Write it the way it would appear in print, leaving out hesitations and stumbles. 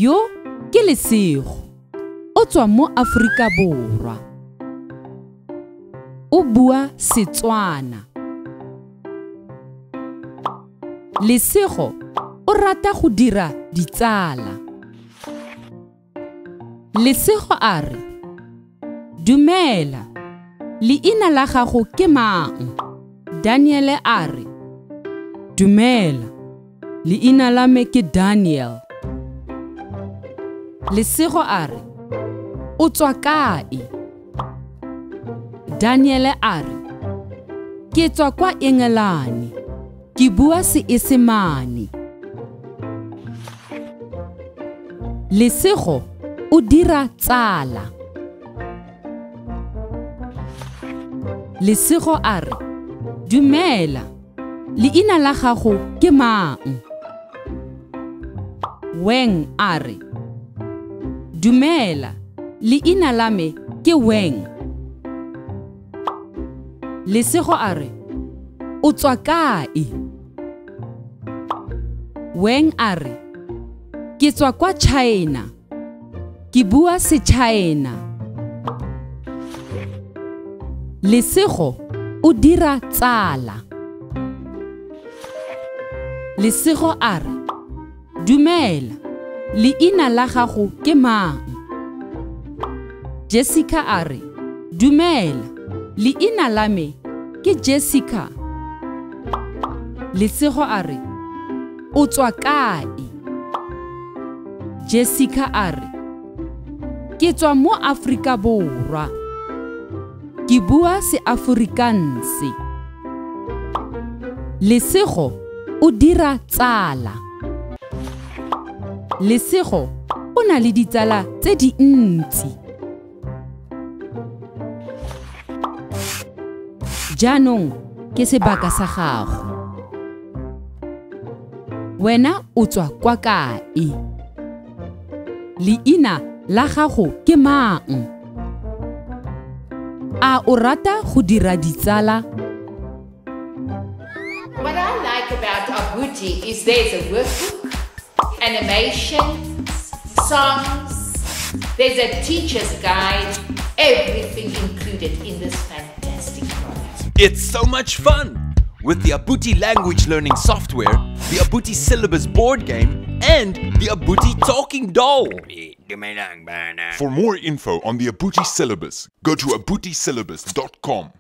Yo ke Lesego, o tswa mo Aforika Borwa. O bua Setswana. Lesego o rata go dira ditsala. Lesego a re, "Dumela, leina la gago ke mang?" Daniel a re, "Dumela, leina la me ke Daniel." Lesego a re, "O tswa kae?" Daniel a re, "Ke tswa kwa Engelane, ke bua Seesemane." Lesego o dira tsala. Lesego a re, "Dumela, leina la gago ke mang?" Weng a re, "Dumela, leina la me ke Weng." Lesego a re, "O tswa kae?" Weng a re, "Ke tswa kwa China, ke bua Se-China." Lesego o dira tsala. Lesego a re, "Dumela, leina la gago ke mang?" Jessica a re, "Dumela, leina la me ke Jessica." Lesego a re, "O tswa kae?" Jessica a re, "Ke tswa mo Aforika Borwa, ke bua Se-Afrikaanse." Lesego o dira tsala. Lesego o na le ditsala tse dintsi. Jaanong ke sebaka sa gago. Wena o tswa kwa kae? Leina la gago ke mang? A o rata go dira ditsala? What I like about Abuti is there's a workbook, animations, songs, there's a teacher's guide, everything included in this fantastic product. It's so much fun! With the Abuti language learning software, the Abuti syllabus board game, and the Abuti talking doll. For more info on the Abuti syllabus, go to abutisyllabus.com.